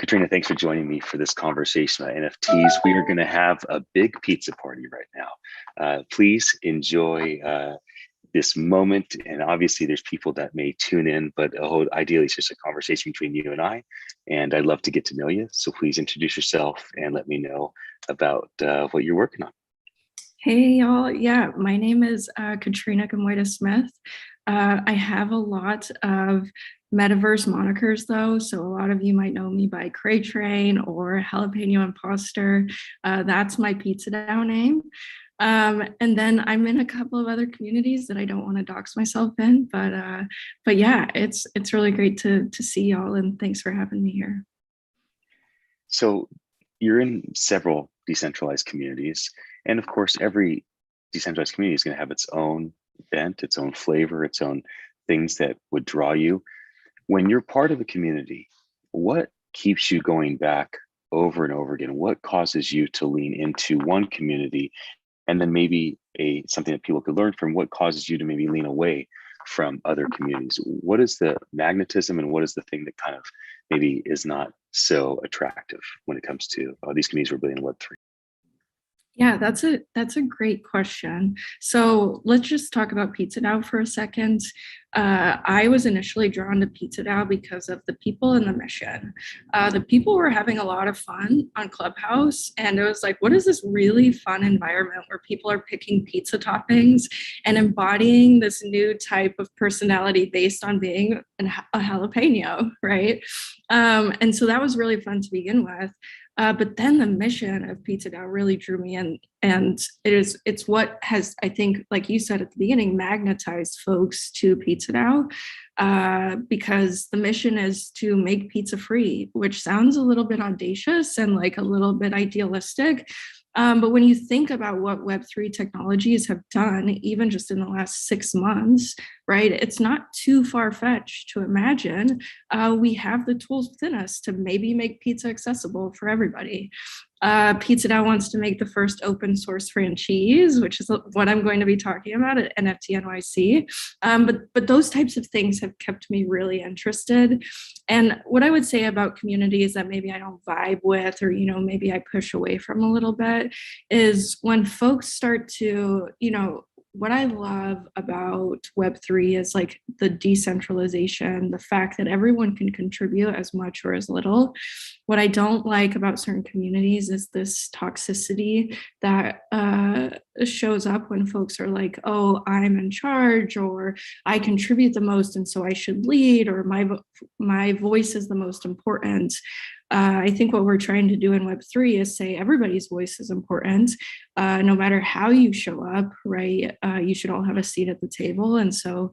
Katrina, thanks for joining me for this conversation about NFTs. We are going to have a big pizza party right now. Please enjoy this moment. And obviously, there's people that may tune in, but ideally, it's just a conversation between you and I. And I'd love to get to know you. So please introduce yourself and let me know about what you're working on. Hey, y'all. Yeah, my name is Katrina Gamoida Smith. I have a lot of metaverse monikers, though. So a lot of you might know me by Cray Train or Jalapeno Imposter. That's my Pizza DAO name. And then I'm in a couple of other communities that I don't want to dox myself in, but yeah, it's really great to see y'all, and thanks for having me here. So you're in several decentralized communities, and of course, every decentralized community is going to have its own bent, its own flavor, its own things that would draw you. When you're part of a community, what keeps you going back over and over again? What causes you to lean into one community, and then maybe something that people could learn from? What causes you to maybe lean away from other communities? What is the magnetism, and what is the thing that kind of maybe is not so attractive when it comes to these communities we're building in Web3? Yeah, that's a great question. So let's just talk about Pizza DAO for a second. I was initially drawn to Pizza DAO because of the people and the mission. The people were having a lot of fun on Clubhouse, and it was like, what is this really fun environment where people are picking pizza toppings and embodying this new type of personality based on being a jalapeno, right? And so that was really fun to begin with. But then the mission of Pizza DAO really drew me in, and it's what has, I think, like you said at the beginning, magnetized folks to Pizza DAO, because the mission is to make pizza free, which sounds a little bit audacious and like a little bit idealistic. But when you think about what Web3 technologies have done, even just in the last 6 months, right, it's not too far-fetched to imagine we have the tools within us to maybe make pizza accessible for everybody. Pizza DAO wants to make the first open source franchise, which is what I'm going to be talking about at NFT NYC. But those types of things have kept me really interested. And what I would say about communities that maybe I don't vibe with, or, maybe I push away from a little bit, is when folks start to, what I love about Web3 is like the decentralization, the fact that everyone can contribute as much or as little. What I don't like about certain communities is this toxicity that shows up when folks are like, oh, I'm in charge, or I contribute the most and so I should lead, or my voice is the most important. I think what we're trying to do in Web3 is say everybody's voice is important, no matter how you show up, right? You should all have a seat at the table. And so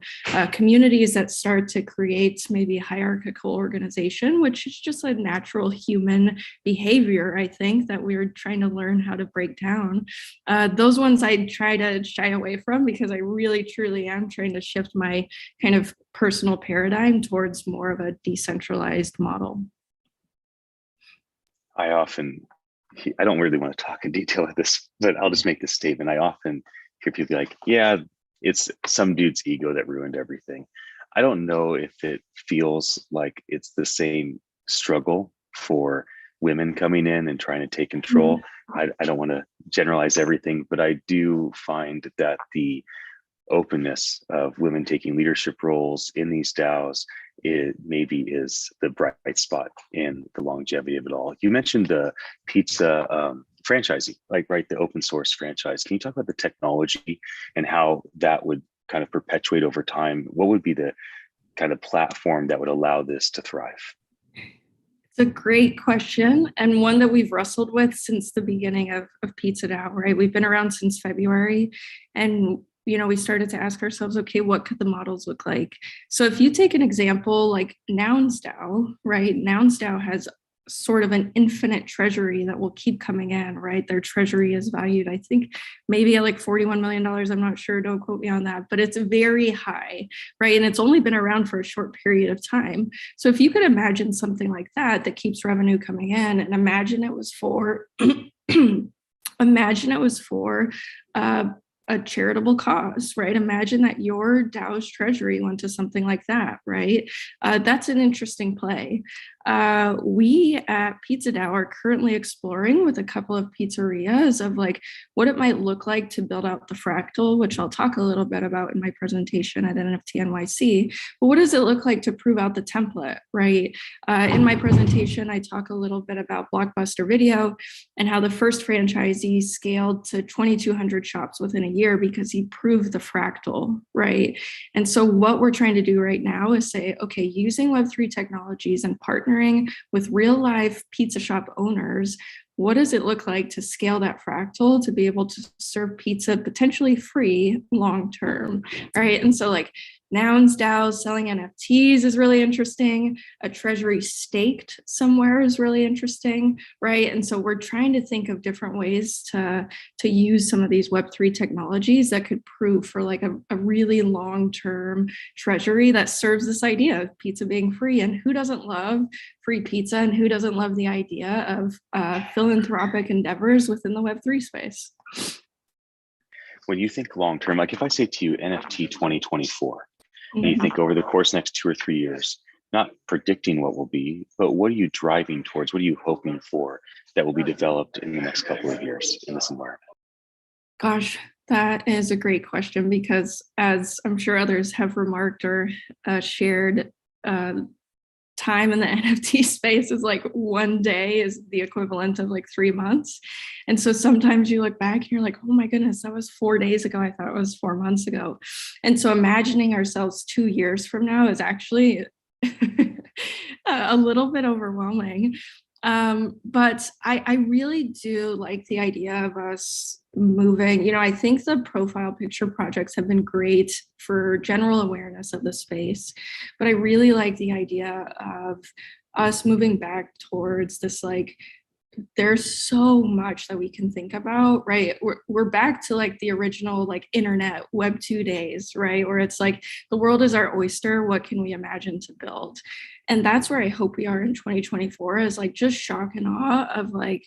communities that start to create maybe hierarchical organization, which is just a natural human behavior, I think, that we're trying to learn how to break down. Those ones I try to shy away from, because I really, truly am trying to shift my kind of personal paradigm towards more of a decentralized model. I don't really want to talk in detail at this, but I'll just make this statement. I often hear people be like, yeah, it's some dude's ego that ruined everything. I don't know if it feels like it's the same struggle for women coming in and trying to take control. I don't want to generalize everything, but I do find that the openness of women taking leadership roles in these DAOs, it maybe is the bright spot in the longevity of it all. You mentioned the pizza franchising, like, right, the open source franchise. Can you talk about the technology and how that would kind of perpetuate over time? What would be the kind of platform that would allow this to thrive? It's a great question, and one that we've wrestled with since the beginning of Pizza DAO, right? We've been around since February, and we started to ask ourselves, okay, what could the models look like? So if you take an example like Nouns DAO, right? Nouns DAO has sort of an infinite treasury that will keep coming in, right? Their treasury is valued, I think, maybe at like $41 million. I'm not sure, don't quote me on that, but it's very high, right? And it's only been around for a short period of time. So if you could imagine something like that keeps revenue coming in, and imagine it was for a charitable cause, right? Imagine that your DAO's treasury went to something like that, right? That's an interesting play. We at Pizza DAO are currently exploring with a couple of pizzerias of like what it might look like to build out the fractal, which I'll talk a little bit about in my presentation at NFT NYC. But what does it look like to prove out the template, right? In my presentation, I talk a little bit about Blockbuster Video and how the first franchisee scaled to 2,200 shops within a year because he proved the fractal, right? And so what we're trying to do right now is say, okay, using Web3 technologies and partnering with real life pizza shop owners, what does it look like to scale that fractal to be able to serve pizza potentially free long term, right? And so like Nouns DAOs selling NFTs is really interesting. A treasury staked somewhere is really interesting, right? And so we're trying to think of different ways to use some of these Web3 technologies that could prove for like a really long-term treasury that serves this idea of pizza being free. And who doesn't love free pizza, and who doesn't love the idea of philanthropic endeavors within the Web3 space? When you think long term, like if I say to you NFT 2024, and you think over the course next 2 or 3 years, not predicting what will be, but what are you driving towards? What are you hoping for that will be developed in the next couple of years in this environment? Gosh, that is a great question, because as I'm sure others have remarked or shared, time in the NFT space is like one day is the equivalent of like 3 months. And so sometimes you look back and you're like, oh my goodness, that was 4 days ago. I thought it was 4 months ago. And so imagining ourselves 2 years from now is actually a little bit overwhelming. But I really do like the idea of us moving. You know, I think the profile picture projects have been great for general awareness of the space, but I really like the idea of us moving back towards this like, there's so much that we can think about, right? We're back to like the original like internet web 2 days, right? Where it's like the world is our oyster, what can we imagine to build? And that's where I hope we are in 2024, is like just shock and awe of like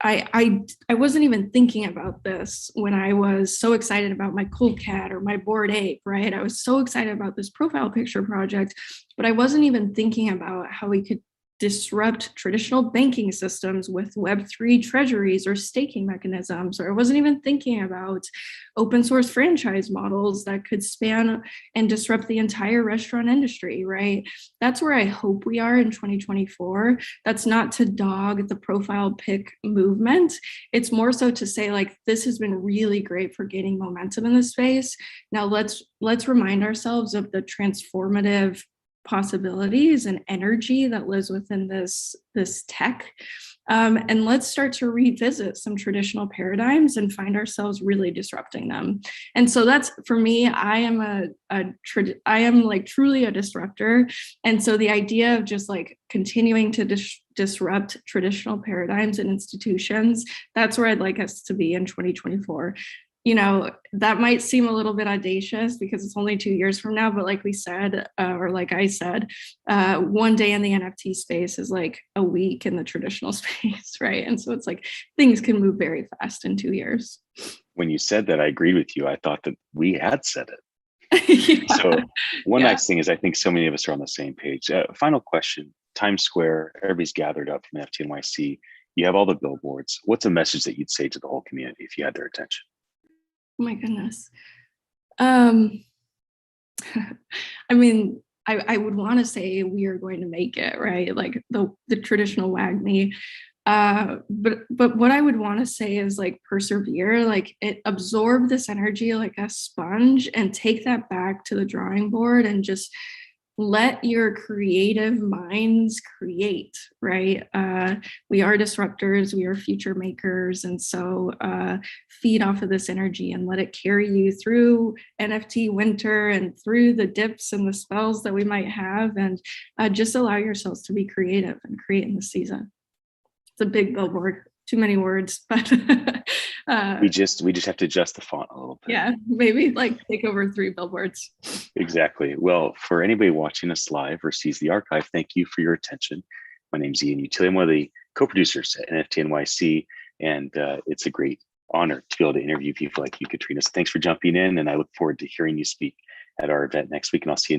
I wasn't even thinking about this when I was so excited about my Cool Cat or my Bored Ape, right? I was so excited about this profile picture project, but I wasn't even thinking about how we could disrupt traditional banking systems with Web3 treasuries or staking mechanisms, or I wasn't even thinking about open source franchise models that could span and disrupt the entire restaurant industry, right? That's where I hope we are in 2024. That's not to dog the profile pic movement. It's more so to say like, this has been really great for gaining momentum in this space. Now let's remind ourselves of the transformative possibilities and energy that lives within this tech. And let's start to revisit some traditional paradigms and find ourselves really disrupting them. And so that's, for me, I am like truly a disruptor. And so the idea of just like continuing to disrupt traditional paradigms and institutions, that's where I'd like us to be in 2024. You know, that might seem a little bit audacious because it's only 2 years from now, but like we said, or like I said, one day in the NFT space is like a week in the traditional space, right? And so it's like things can move very fast in 2 years. When you said that, I agreed with you. I thought that we had said it. Yeah. So one nice thing is I think so many of us are on the same page. Final question, Times Square, everybody's gathered up from NFT NYC. You have all the billboards. What's a message that you'd say to the whole community if you had their attention? Oh my goodness. I mean, I would want to say we are going to make it, right? Like the traditional WAGMI. But what I would want to say is like persevere, like absorb this energy like a sponge and take that back to the drawing board and just let your creative minds create, right? We are disruptors, we are future makers. And so feed off of this energy and let it carry you through NFT winter and through the dips and the spells that we might have. And just allow yourselves to be creative and create in the season. It's a big billboard, too many words, but we just have to adjust the font a little bit. Yeah, maybe like take over 3 billboards. Exactly. Well, for anybody watching us live or sees the archive, thank you for your attention. My name's Ian Utility. I'm one of the co-producers at NFT NYC, and it's a great honor to be able to interview people like you, Katrina. So thanks for jumping in, and I look forward to hearing you speak at our event next week, and I'll see you in New